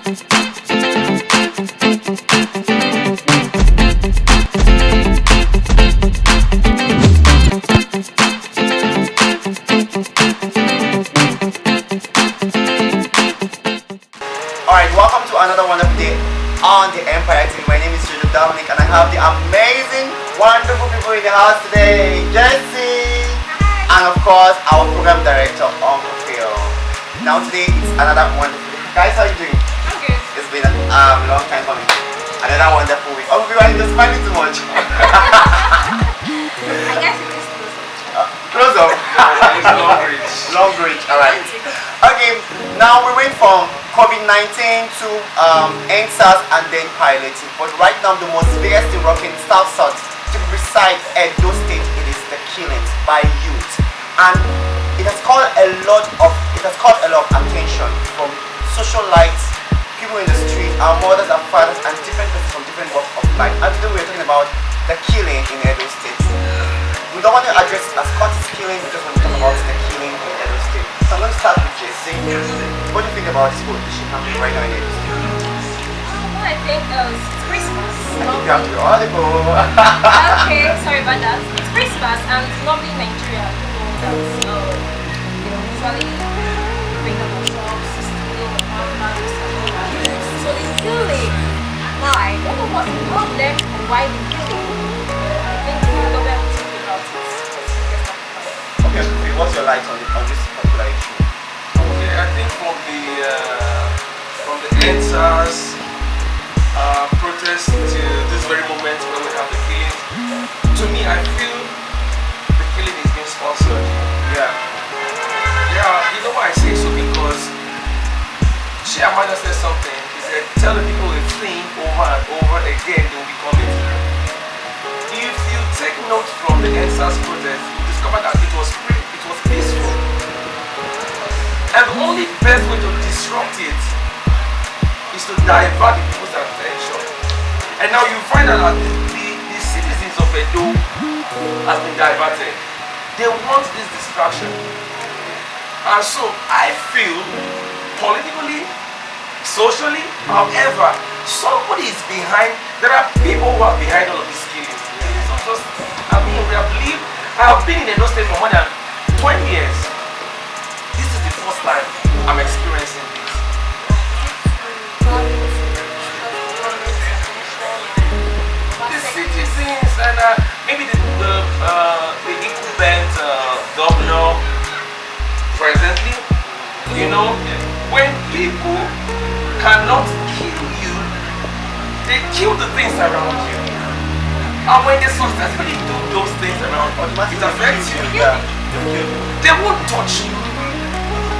Alright, welcome to another wonderful day on the Empire TV. My name is Jojo Dominic and I have the amazing, wonderful people in the house today. Jesse! And of course, our program director, Uncle Phil. Now today, it's another wonderful day. Guys, how are you doing? I'm good. It's been a long time coming. Another wonderful week. Uncle Phil, you're smiling too much. I guess it is Close up. Long reach. Long reach, alright. Okay, now we went from COVID-19 to NSAS and then piloting. But right now the most biggest thing rocking South to be precise, Edo State, it is the killings by youth. And it has called a lot of attention from socialites, people in the street, our mothers and fathers and different persons from different walks of life. And today we're talking about the killing in Edo State. We don't want to address it as Scottish killing, we just want to talk about the killing in Edo State. So I'm going to start with Jesse. What do you think about this whole issue happening right now in Edo State? Well, I think it's Christmas. I think you have to be audible. Okay, sorry about that. It's Christmas and it's lovely Nigeria. Usually bring up ourselves, stealing the farmlands and all that. So in killing, why? What was the problem and why the killing? I think the government will think about it. Okay, Sophie, what's your light on this particular issue? Okay, I think from the NSAS protest to this very moment when we have the killing, to me I feel the killing is being sponsored. Yeah. Yeah, you know why I say so? Because she Amanda said something. He said, tell the people a thing over and over again, they will become it. If you take note from the NSAS protest, you discover that it was peaceful. And the only best way to disrupt it is to divert the people's attention. And now you find out that the citizens of Edo has been diverted. They want this distraction. And so I feel politically, socially, however, somebody is behind. There are people who are behind all of these killings. So just, I have been in Edo State for more than 20 years. This is the first time I'm experiencing this. The citizens and maybe the incumbent governor presently, you know, when people cannot kill you, they kill the things around you. And when they successfully do those things around you, it affects you. Yeah. They won't touch you.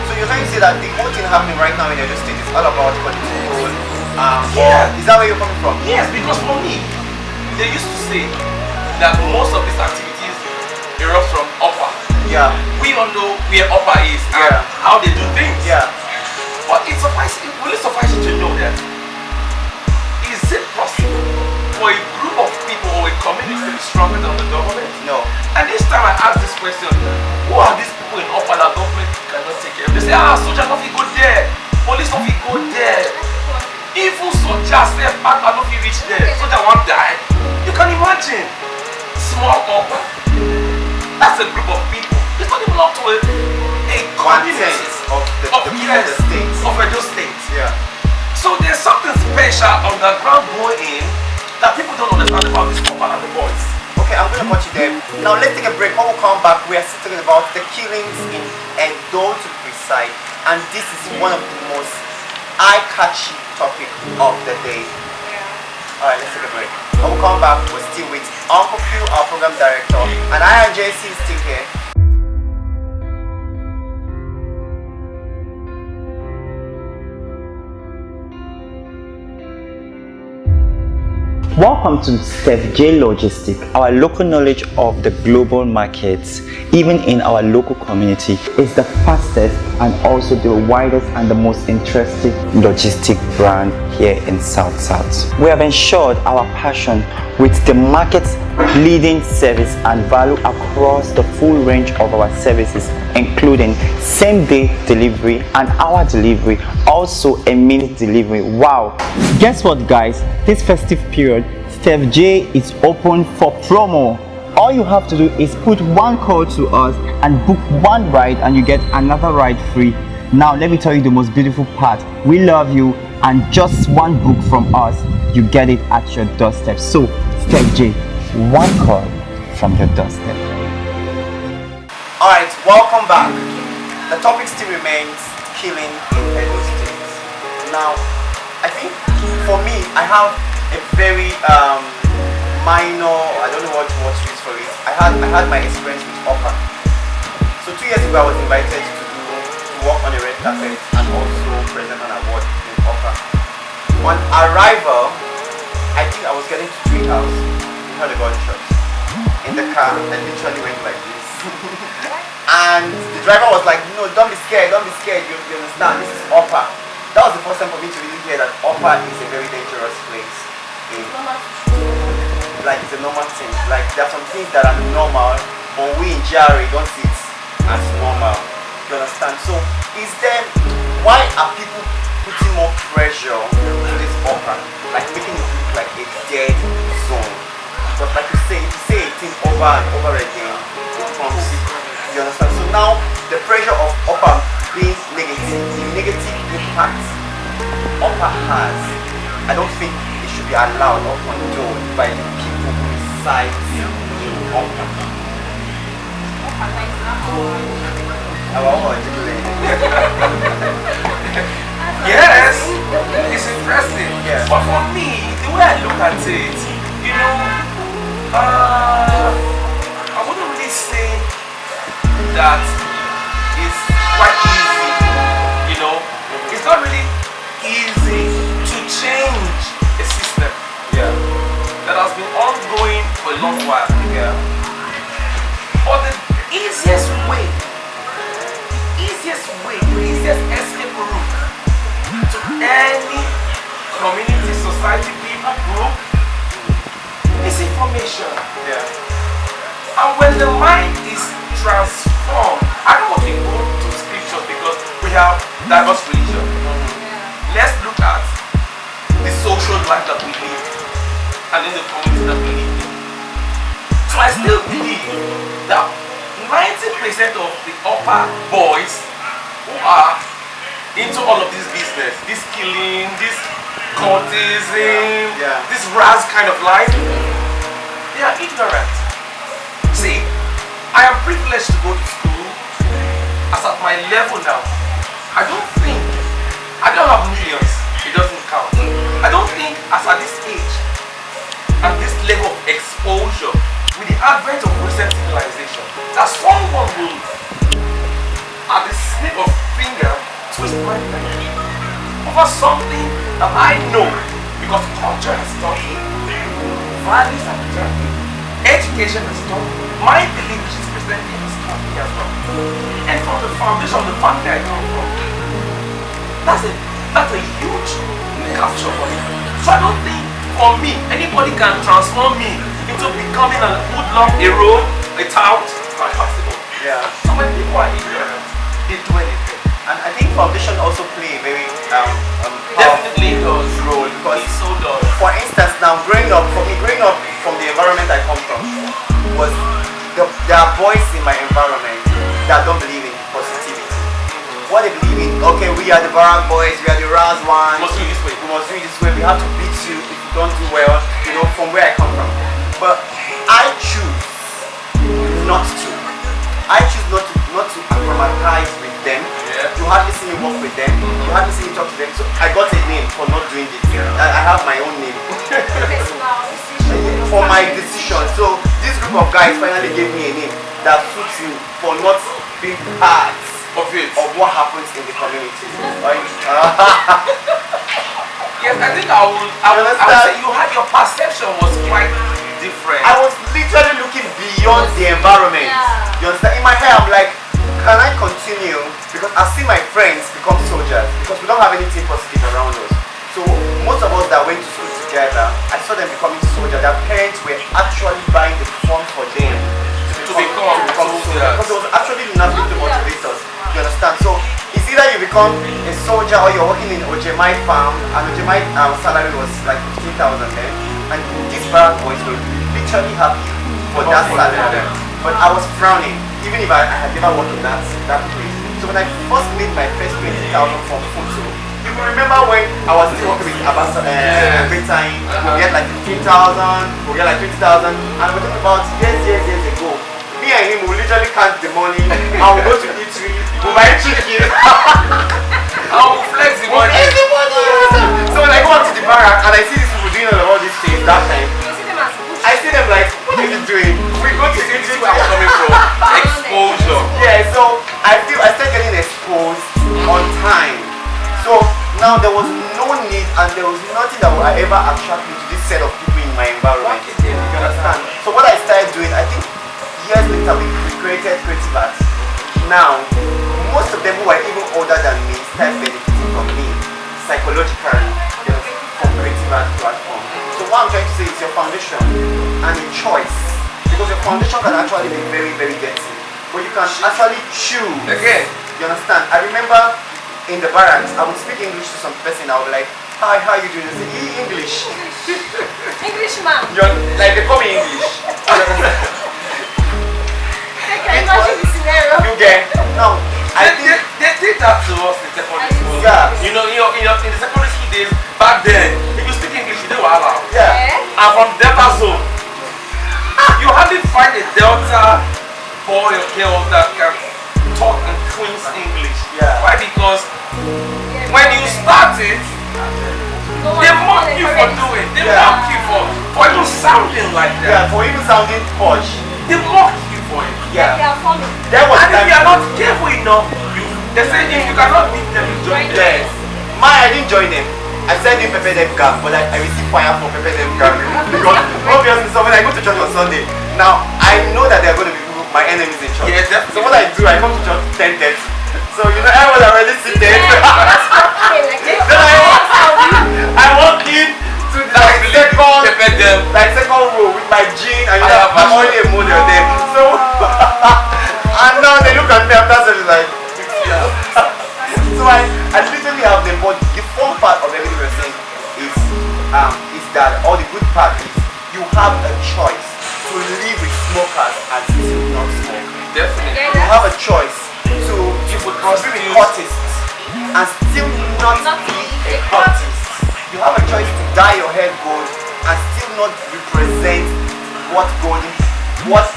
So you're trying to say that the whole thing happening right now in Edo State is all about political Yeah. Is that where you're coming from? Yes, because for me, they used to say that most of these activities erupt from upper. Yeah. We all know where upper is and Yeah. how they do things. Yeah. But it will suffice you to know that is it possible for a group of people or a community to be stronger than the government? No. And this time I ask this question, who are these people in upper that government cannot take care of? They say, soldiers don't go there, police don't go there. Even soldiers say, I don't reach there, soldier won't die. You can imagine, small upper, that's a group of people. It's not even up to a community of the state. Of Edo State. Yeah. So there's something special underground going in that people don't understand about this upper and the boys. Okay, I'm going to cut you there. Now let's take a break. When we come back, we are still talking about the killings in Edo to be precise. And this is one of the most eye-catchy topic of the day. Alright, let's take a break. When we come back, we're still with Uncle Phil, our program director, and I and JC is still here. Welcome to Steph J Logistic, our local knowledge of the global markets, even in our local community, is the fastest and also the widest and the most interesting logistic brand here in South South. We have ensured our passion with the market's leading service and value across the full range of our services, including same-day delivery and hour delivery, also a minute delivery. Wow! Guess what, guys? This festive period, Steph J is open for promo. All you have to do is put one call to us and book one ride and you get another ride free. Now let me tell you the most beautiful part. We love you, and just one book from us, you get it at your doorstep. So Steph J, one call from your doorstep. Alright, welcome back. The topic still remains killing in Edo State. Now, I think for me, I have a very minor, I don't know what to use for it. I had my experience with Upper. So 2 years ago, I was invited to work on a red carpet and also present an award in Upper. On arrival, I think I was getting to Tree House. We heard a gunshot in the car. I literally went like this. And the driver was like, no, don't be scared, you understand, this is Upper. That was the first time for me to really hear that Upper is a very dangerous place. Like, it's a normal thing. Like, there are some things that are normal, but we in Jari don't see it as normal. You understand? So, why are people putting more pressure to this Upper? Like, making it look like a dead zone. But like you say, if you say a thing over and over again, it becomes, you understand? So now, the pressure of Upper being negative, the negative impact Upper has, I don't think it should be allowed or condoned by the people who reside in Upper. Yes, it's interesting. Yeah. But for me, the way I look at it, you know, I wouldn't really say that it's quite easy. You know, it's not really easy to change a system. Yeah. That has been ongoing for a long while. Yeah. But the easiest way, the easiest escape route to any community, society, people, group is information. Yeah. And when the mind is transformed, I don't want to go to scriptures because we have diverse religion. Let's look at the social life that we live and in the community that we live in. So I still believe that 90% of the Upper boys who are into all of this business, this killing, this cultism, this Raz kind of life, they are ignorant. See, I am privileged to go to school as at my level now. I don't have millions, it doesn't count. I don't think as at this age and this level of exposure with the advent of recent civilization that someone will at the snip of finger twist my neck over something that I know because culture has taught me, values have taught me, education has taught me, my belief is presenting has taught me as well. And from the foundation of the family I come from, that's a huge capture for me. So I don't think for me anybody can transform me into becoming a hoodlum, a rogue, a tout. It's not possible. Yeah. So when people are ignorant, they do anything. And I think foundation also play a very Definitely does role because it so does. for instance now growing up from the environment I come from was there are boys in my environment that don't believe in positivity. What they believe in, okay, we are the Barak boys, we are the Raz ones, Must do this way. we must do it this way, we have to beat you if you don't do well, you know, from where I come from. But I choose not to. I choose not to acclimatize with them. Yeah. You hardly see me work with them. You hardly see me talk to them. So I got a name for not doing this. I have my own name for my decision. So this group of guys finally gave me a name that suits me for not being part of what happens in the community. Right? Yes, I think I would say your perception was quite different. I was literally looking beyond the environment. Yeah. You understand? In my head, I'm like, can I continue? Because I see my friends become soldiers because we don't have anything positive around us. So most saw them becoming soldiers. Their parents were actually buying the form for them To become soldiers. soldiers. Because it was actually nothing to motivate us. You understand? So it's either you become a soldier or you're working in Ojemai farm, and Ojemai salary was like 15,000 then, and these barrack boys were literally happy for that salary. But I was frowning, even if I had never worked in that place. So when I first made my first 20,000 from photo, you can remember when I was still working with Abasa every time, we get like 15,000, we get like 20,000, and we're talking about years ago. Me and him will literally count the money, and we'll go to eatery, we'll buy chicken. I will flex the money. So when I go up to the barrack and I see these people doing all these things that time, You see them as I see them like, what are you doing? We go to This is eatery. where I'm coming from. Exposure. Yeah, so I started getting exposed on time. So now there was no need and there was nothing that would ever attract me to this set of people in my environment. You understand? So what I started doing, I think years later we created Creative Arts. Now, most of them who are even older than me started benefiting from me psychologically, you know, from Creative Arts platform. So what I'm trying to say is your foundation and a choice. Because your foundation can actually be very, very dirty. But you can actually choose. Again. You understand? I remember in the barracks, I would speak English to some person. I would be like, hi, how you doing? They say, English. Englishman. You're like, they call me English. I can imagine the scenario. You get? No, I think. They did that to us in secondary school. Yeah. You know, in the secondary school days, back then, if you speak English, you did wahala. Yeah. Eh? I'm from Delta Zone. You hardly find a Delta boy or girl that can talk in Queen's English. Yeah. Why? Because Yeah, when you start it, no one they can mock you for encourage doing. They Yeah. mock you for even sounding like Yeah, that. for even sounding posh. They mock you for it. Yeah. They Yeah. are forming. There was And if you are time. not careful enough, they say if you cannot beat them, you join them. Yes. I didn't join them. I said in Pepe Dem Gang, but I received fire for Pepe Dem Gang. Because obviously, so when I go to church on Sunday, now I know that there are going to be people, my enemies in church. Yeah, definitely. So what I do, I come to church 10:30. So you know, everyone already seated. Yeah, that's okay. Like, they Then I walk in to the second row with my jean and you I know, have I'm already a model there. So and now they look at me after saying like so I literally have them, but the fun part of everything we're saying is that all the good part is you have a choice to live with smokers and still not smoke. Definitely. You have a choice to You would be with prostitute. cultists and still not be a cultist. You have a choice to dye your hair gold and still not represent what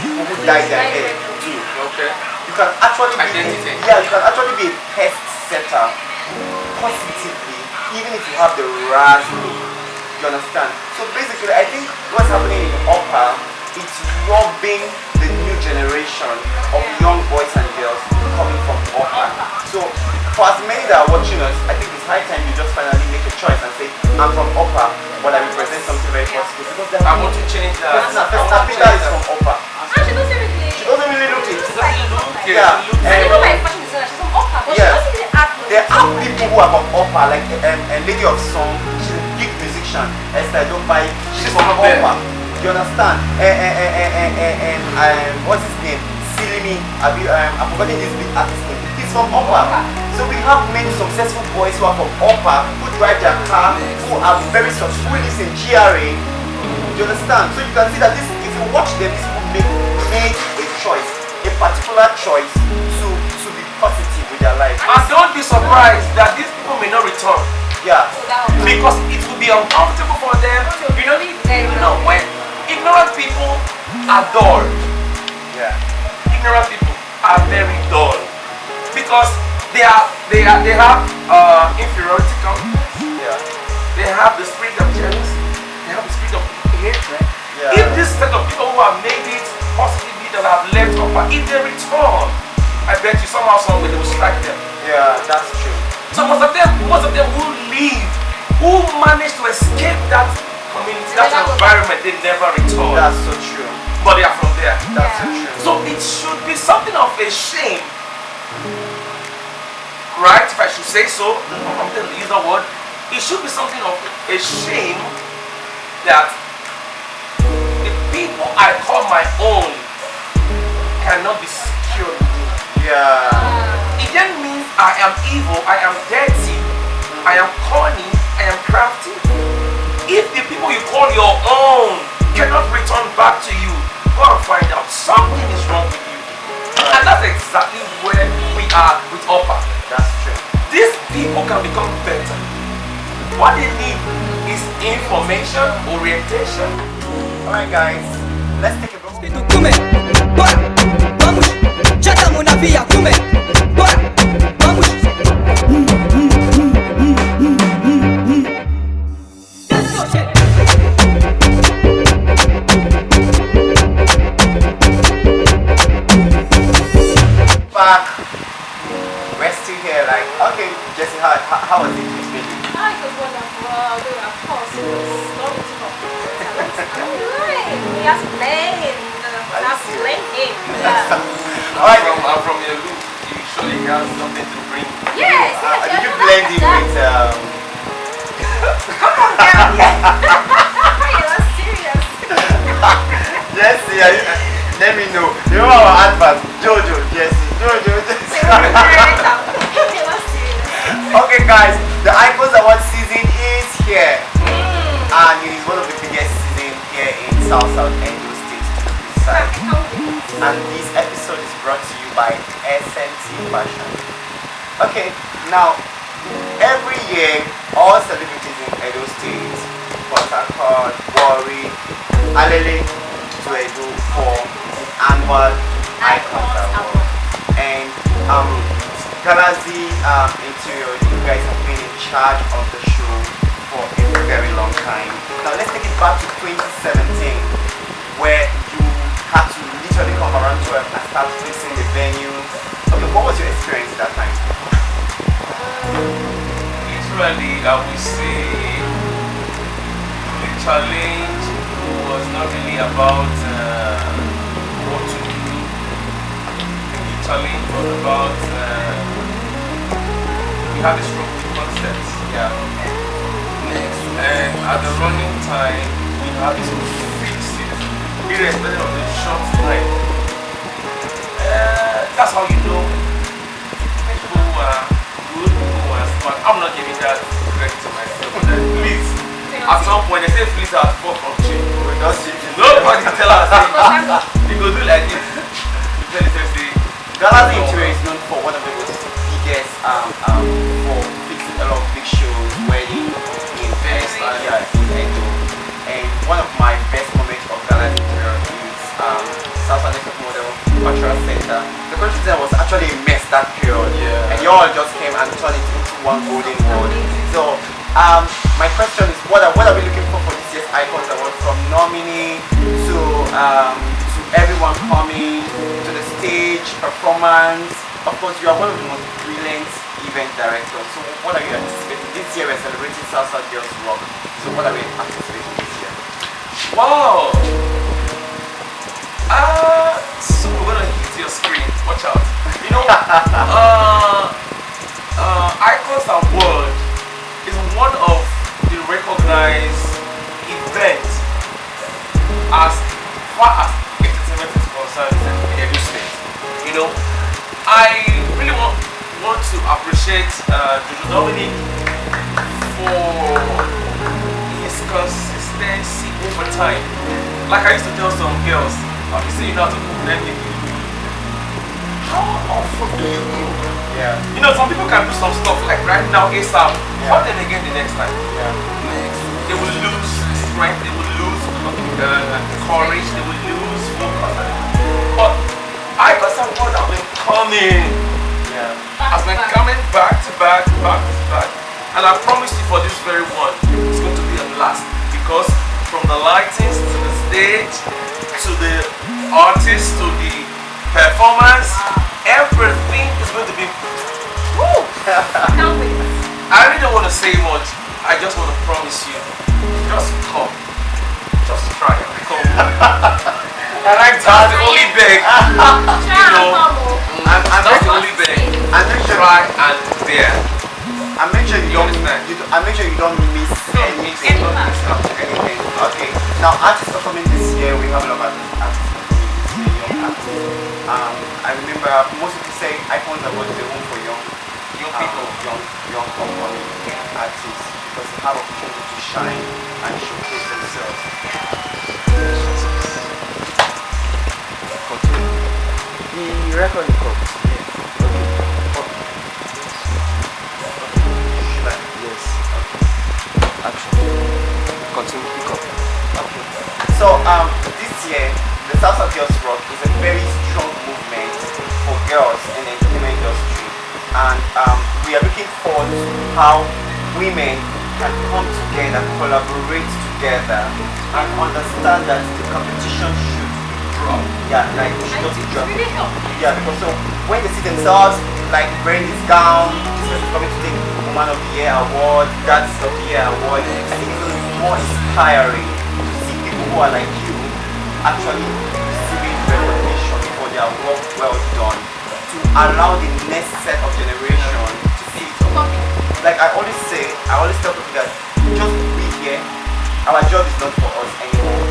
people who dye their hair do. Okay. You can actually Identity. you can actually be a pest setter positively, even if you have the raspberry. You understand? So basically, I think what's happening in Upper, it's robbing the new generation of young boys and girls coming from Upper. So for as many that are watching us, I think it's high time you just finally make a choice and say, I'm from Upper, but I represent something very positive. Because there I are want to change that. Festina I want to Peter change is that. from Upper. And she doesn't really. She doesn't really look it. Yeah. Yeah. And even my fashion designer, she's from Upper, but Yeah. she doesn't really act. There are people who are from Upper, like a lady of song, she's a big musician, Esther Dopai, she's from from there. Upper. You understand? And what's his name? Silimi, I'm forgetting this big artist name. He's from Upper. So we have many successful boys who are from Upper, who drive their car, who are very successful, who live in GRA. You understand? So you can see that this, if you watch them, these people made a choice, a particular choice to be positive with their life. And don't be surprised that these people may not return. Yeah. So that was Because it will be uncomfortable for them. You know, when ignorant people are dull. Yeah. Ignorant people are very dull. Because they have inferiority complex. Yeah. They have the spirit of jealousy. They have the spirit of hatred. Yeah. If this set of people who have made it positively that have left Upper, if they return, I bet you somehow, some way they will strike them. Yeah, that's true. So most of them who leave, who manage to escape that community, that environment, they never return. That's so true. But they are from there. That's so true. So it should be something of a shame, right? If I should say so, I'm going to use the word. It should be something of a shame that people I call my own cannot be secure with me. Yeah. It then means I am evil, I am dirty, I am corny, I am crafty. If the people you call your own cannot return back to you, go and find out something is wrong with you. And that's exactly where we are with Upper. That's true. These people can become better. What they need is information, orientation. Alright guys, let's take a break. Come, bora, vamos, já estamos na via, come, bora, vamos. Back. We're still here like, okay, Jesse, how was it? I was wonderful. Of course, it was lovely to talk to you. We have to blame. We have to blame him. Alright. I'm from your loop. You surely have something to bring. Yes, yes, Did you yes, blend him that- with Come on, girl. You're serious. Jesse, let me know. You know our advert, Jojo, Jesse, Jojo, Jesse. They were serious. Okay guys, the Icons Award season is here. And it is one of the biggest seasons here in South Edo State to be precise. And this episode is brought to you by SNT Fashion. Okay, now every year all celebrities in Edo State, Port Harcourt, Warri, Alele to Edo for the annual Icons Award. And Galaxy Interior, you guys have been in charge of the show for a very long time. Now let's take it back to 2017, where you had to literally come around 12 and start fixing the venue. Okay, what was your experience at that time? Literally, I would say the challenge was not really about what to do. The challenge was about we had a struggle with concepts. Yeah. And at the running time, we had to fix it, irrespective of the short time. That's how you know people who are good, people who are smart. I'm not giving that credit to myself, but at least at some point they say fleet has fall from chain. Nobody tell us you go do like this. You tell it, say Galaxy Interior is known for one of the most biggest for fixing a lot of big shows, weddings, events, in Edo. And one of my best moments of Galaxy Interior is South Edo Model Cultural Center. The cultural center was actually a mess that period, and you all just came and turned it into one golden world. So my question is, what are we looking for this year's Icons Award, from nominee to everyone coming to the stage, performance? Of course, you are one of the most brilliant event directors. So what are you anticipating? This year we're celebrating Salsa Girls Rock. So what are we anticipating this year? wow. So we're gonna hit your screen. Watch out. You know, Icons Award is one of the recognized events as far as entertainment is concerned in Edo State. You know, I really want to appreciate Jojo Dominic for his consistency over time. Like I used to tell some girls, I'll be saying you know how to cook, then they do. How often do you cook? Yeah. You know, some people can do some stuff like right now, ASAP, but then again the next time. Yeah. They will lose strength, they will lose courage, they will lose focus. But I got some word that been coming. Yeah. Has been coming back to back. And I promise you for this very one, it's going to be a blast. Because from the lightings to the stage, to the artists, to the performance, everything is going to be woo! Can't wait. I really don't want to say much. I just want to promise you, just come. Just try and come. And that's the only beg. Try know, and come. That's the only beg. And make sure, Try and bear. and make sure you don't understand? and make sure you don't miss Don't miss anything. Any part. Anything. Okay. Now artists performing this year year we have a lot of artists in the young artists. I remember most people say iPhones are what they want for young people, young upcoming artists because they have opportunity to shine and showcase themselves. The record comes. Yes. Action. Continue. Pick up. Okay. So this year, the Salsa Girls Rock is a very strong movement for girls in the entertainment industry, and we are looking forward to how women can come together, collaborate together, and understand that the competition should drop. Yeah, like we should just drop. Really help. Yeah, because so when they see themselves like wearing this gown, this person coming to take Woman of the Year award, Dance of the Year award, I think it's going to be more inspiring to see people who are like you actually receiving recognition for their work well done, to allow the next set of generation to see it. Like I always tell people that just be here. Our job is not for us anymore.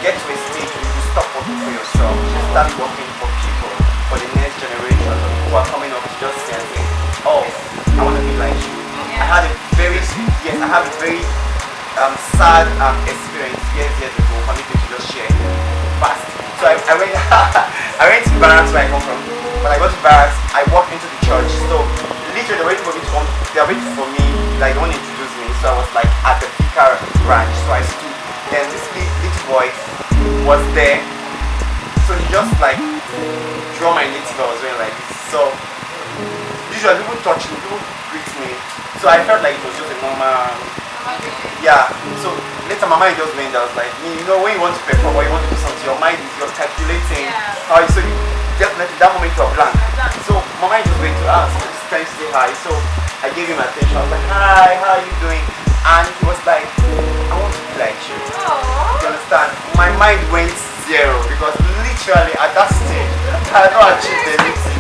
Get to a stage where you stop working for yourself, start working for people, for the next generation who are coming up to just say and say, oh, I want to be like you. I had a very sad experience years ago for me to just share fast. So I went I went to barracks where I come from. When I got to barracks, I walked into the church. So literally they're waiting for me to come. They're waiting for me, like they want to introduce me. So I was like at the Vicar branch. So I stood. Then this little boy was there. So he just like draw my native. I was doing like this. So usually people touch me, people greet me. So I felt like it was just a normal. Yeah. So later my mind just went. I was like, you know, when you want to perform or you want to do something, your mind is you're calculating. Yeah. So you definitely that moment you're blank. So my mind just went to ask, just trying to say hi. So I gave him attention. I was like, hi, how are you doing? And he was like, I want to be like you. You understand? My mind went zero because literally at that stage I had not achieved anything.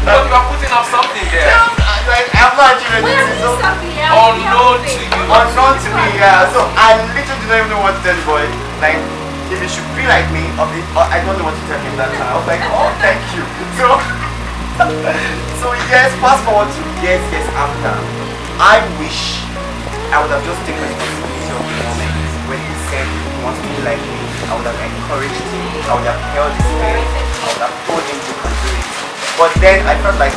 But you are putting up something there. Like I have not achieved anything. So Unknown to you. unknown to me, yeah. So I literally didn't even know what to tell the boy. Like if he should be like me, or I don't know what to tell him that time. I was like, oh, thank you. So yes, fast forward to years after. I wish I would have just taken responsibility of the moment when he said he wants to be like me. I would have encouraged him. I would have held his hand. I would have told him you can do it. But then I felt like,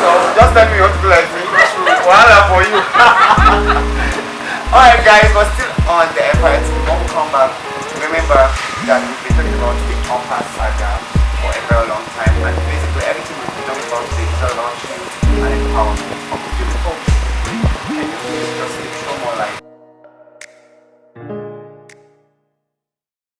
so just tell me you want to be like me. Voila for you.